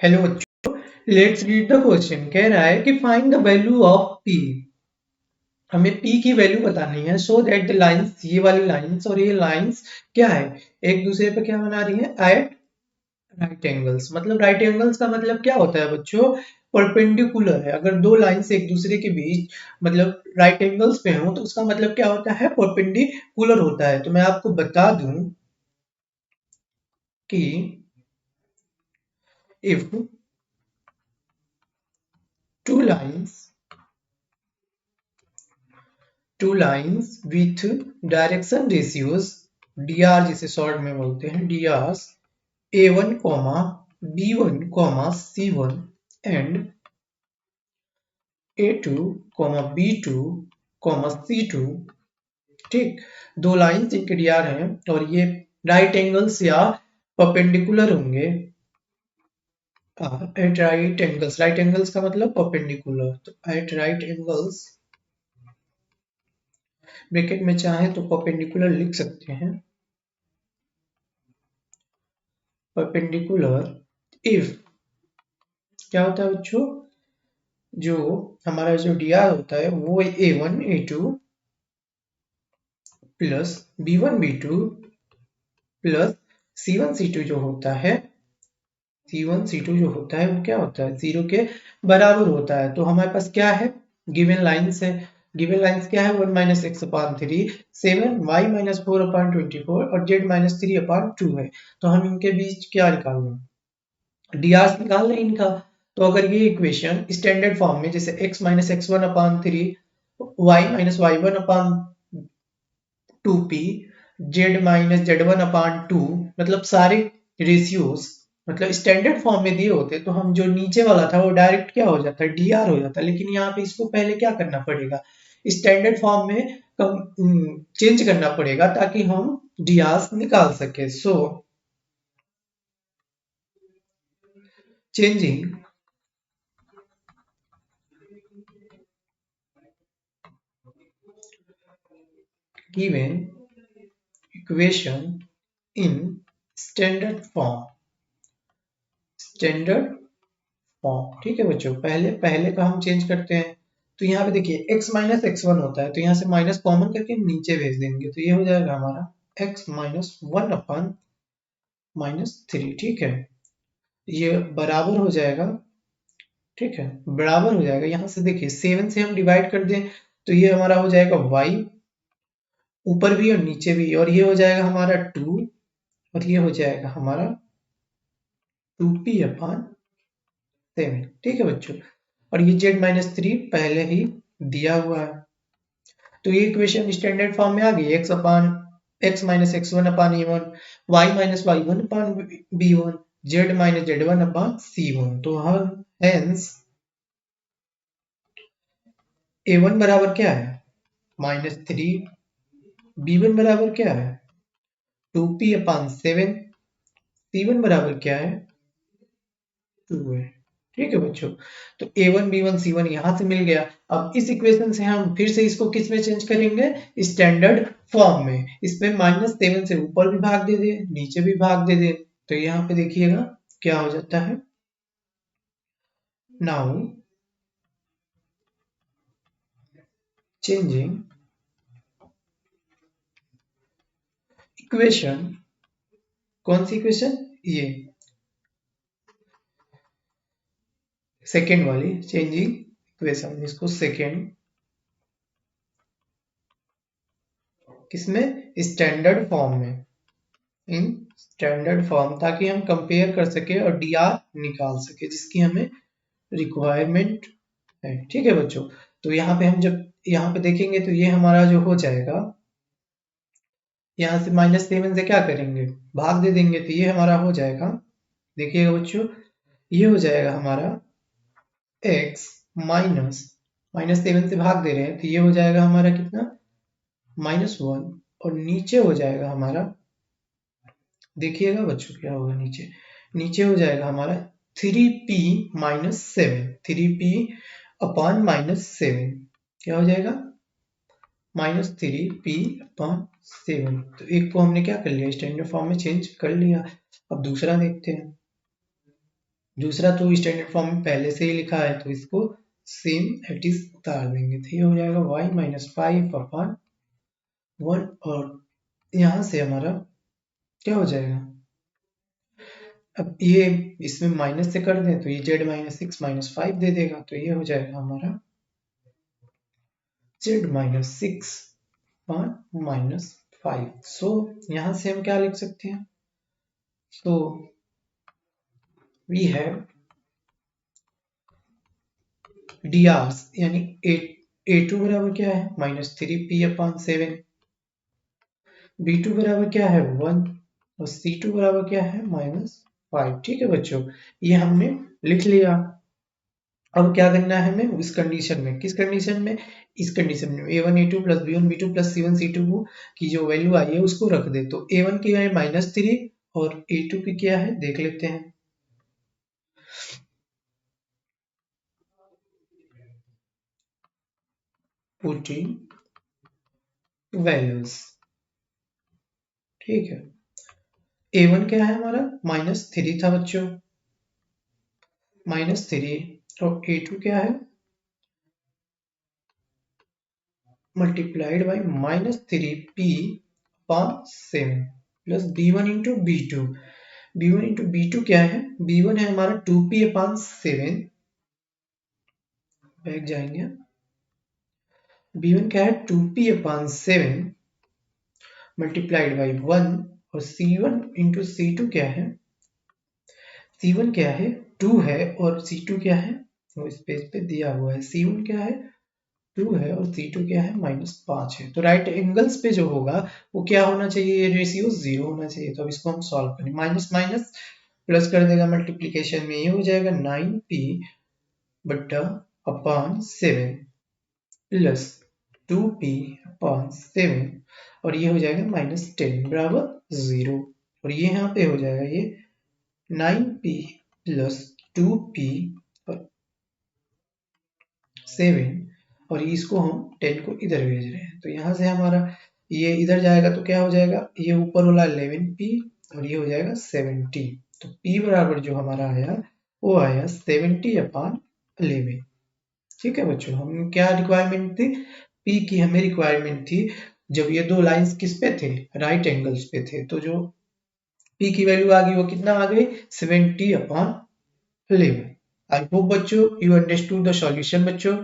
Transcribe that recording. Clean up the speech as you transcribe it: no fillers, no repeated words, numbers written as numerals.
Hello बच्चों, let's read the question. कह रहा है कि find the value of P. हमें पी की वैल्यू बतानी है। सो दैट द लाइंस, ये वाली लाइंस और ये लाइंस क्या है, एक दूसरे पे क्या बना रही है, एट राइट एंगल्स। मतलब राइट एंगल्स का मतलब क्या होता है बच्चों, परपेंडिकुलर है। अगर दो लाइंस एक दूसरे के बीच मतलब राइट एंगल्स पे हो तो उसका मतलब क्या होता है, परपेंडिकुलर होता है। तो मैं आपको बता दूं कि if two lines two lines with direction ratios dr, जिसे शॉर्ट में बोलते हैं dr, a1 comma b1 comma c1 and a2 comma b2 comma c2। ठीक, दो लाइंस जिनके dr हैं और ये राइट एंगल्स या परपेंडिकुलर होंगे। At right angles, right angles का मतलब परपेंडिकुलर, तो एट राइट एंगल्स, ब्रैकेट में चाहे तो परपेंडिकुलर लिख सकते हैं, परपेंडिकुलर इफ क्या होता है बच्चों, जो हमारा जो dr होता है वो a1 a2 plus b1 b2 plus c1 c2 जो होता है, c1 c2 जो होता है वो क्या होता है, जीरो के बराबर होता है। तो हमारे पास क्या है, गिवन लाइंस है। गिवन लाइंस क्या है, 1 माइनस एक्स अपान 3, 7 y माइनस 4 अपान 24 और z माइनस 3 अपान 2 है। तो हम इनके बीच क्या निकालना, dr निकालना है इनका। तो अगर ये इक्वेशन स्टैंडर्ड फॉर्म में, जैसे x minus x one upon 3, y minus y one upon 2p, z minus z one upon 2, मतलब सारे रेशियोज मतलब स्टैंडर्ड फॉर्म में दिए होते तो हम जो नीचे वाला था वो डायरेक्ट क्या हो जाता है, dr हो जाता। लेकिन यहाँ पे इसको पहले क्या करना पड़ेगा, स्टैंडर्ड फॉर्म में चेंज करना पड़ेगा ताकि हम dr निकाल सके। So changing given equation in standard form, standard form. ठीक है बच्चों, पहले पहले का हम चेंज करते हैं। तो यहाँ पे देखिए x माइनस एक्स वन होता है तो यहाँ से माइनस कॉमन करके नीचे भेज देंगे, तो ये हो जाएगा हमारा x माइनस वन अपन माइनस थ्री। ठीक है, ये बराबर हो जाएगा। ठीक है, बराबर हो जाएगा। यहाँ से देखिए 7 से हम डिवाइड कर दें तो ये हमारा हो जाएगा y, ऊपर भी और नीचे भी, और ये हो जाएगा हमारा 2 और ये हो जाएगा हमारा 2p अपान 7। ठीक है बच्चों, और ये z माइनस थ्री पहले ही दिया हुआ है। तो ये इक्वेशन स्टैंडर्ड फॉर्म में आ गई, x upon x minus x one upon a one, y minus y one upon b one, z minus z one upon c one. तो हम हेंस ए वन बराबर क्या है, माइनस थ्री, बी वन बराबर क्या है, 2p अपान 7, सी one बराबर क्या है, 2 है। ठीक है बच्चों, तो ए वन बी वन सी वन यहाँ से मिल गया। अब इस इक्वेशन से हम फिर से इसको किस में चेंज करेंगे, स्टैंडर्ड फॉर्म में। इसमें माइनस 7 से ऊपर भी भाग दे दे, नीचे भी भाग दे दे, तो यहाँ पे देखिएगा क्या हो जाता है। नाउ चेंजिंग इक्वेशन, कौन सी इक्वेशन, ये सेकेंड वाली चेंजिंग इक्वेशन, इसको सेकेंड किसमें, स्टैंडर्ड फॉर्म में, इन स्टैंडर्ड फॉर्म, ताकि हम कंपेयर कर सके और dr निकाल सके जिसकी हमें रिक्वायरमेंट है। ठीक है बच्चों, तो यहाँ पे हम जब यहाँ पे देखेंगे तो ये हमारा जो हो जाएगा, यहाँ से माइनस 7 से क्या करेंगे, भाग दे देंगे, तो ये हमारा हो जाएगा। देखिएगा बच्चों, ये हो जाएगा हमारा x माइनस, माइनस 7 से भाग दे रहे हैं तो ये हो जाएगा हमारा कितना, माइनस वन, और नीचे हो जाएगा हमारा, देखिएगा बच्चों क्या होगा नीचे, नीचे हो जाएगा हमारा 3p minus 7, 3p upon minus 7 क्या हो जाएगा, माइनस 3p अपॉन 7। तो एक को हमने क्या कर लिया, स्टैंडर्ड फॉर्म में चेंज कर लिया। अब दूसरा देखते हैं। दूसरा तो स्टैंडर्ड फॉर्म में पहले से ही लिखा है तो इसको सेम एट इज उतार देंगे, तो ये हो जाएगा y माइनस 5/1 और यहाँ से हमारा क्या हो जाएगा, अब ये इसमें माइनस से कर दें तो ये z माइनस 6 माइनस 5 दे देगा, तो ये हो जाएगा हमारा z माइनस 6 माइनस 5। सो यहाँ से हम क्या लिख सकते हैं, सो वी हैव dr यानी a2 बराबर क्या है -3p/7, b2 बराबर क्या है 1 और c2 बराबर क्या है -5। ठीक है बच्चों, ये हमने लिख लिया। अब क्या करना है हमें इस कंडीशन में, किस कंडीशन में, इस कंडीशन में a1 a2 plus b1 b2 plus c1 c2 की जो वैल्यू आई है उसको रख दे। तो a1 की है -3 और a2 की क्या है देख लेते हैं। पुटिंग वैल्यूज, ठीक है, a1 क्या है हमारा -3 था बच्चों, -3 और a2 क्या है multiplied by -3p/7 plus b1 into b2। b1 into b2 क्या है, b1 है हमारा 2p/7, बैक जाएंगे, b1 क्या है 2p/7 मल्टीप्लाइड बाई 1 और c1 इंटू c2 क्या है, c1 क्या है 2 है और c2 क्या है, वो इस पेज पे दिया हुआ है, c1 क्या है 2 है और c2 क्या है -5 है। तो राइट एंगल्स पे जो होगा वो क्या होना चाहिए, ये रेशियो 0 होना चाहिए। तो अब इसको हम सॉल्व करें, माइनस माइनस प्लस कर देगा मल्टीप्लीकेशन में, ये हो जाएगा 9p/7 प्लस 2p/7 और ये हो जाएगा -10 बराबर 0 और ये यहाँ पे हो जाएगा ये 9p प्लस 2p/7 और इसको हम 10 को इधर भेज रहे हैं, तो यहाँ से हमारा ये इधर जाएगा तो क्या हो जाएगा, ये ऊपर वाला 11p और ये हो जाएगा 70। तो p बराबर जो हमारा आया वो आया 70/11। ठीक है बच्चों, हम क्या रिक्वायरमेंट थी, p की हमें रिक्वायरमेंट थी जब ये दो लाइंस किस पे थे, राइट एंगल्स पे थे। तो जो p की वैल्यू आ गई वो कितना आ गई 70/11। आई होप बच्चों यू अंडरस्टूड द सॉल्यूशन बच्चों।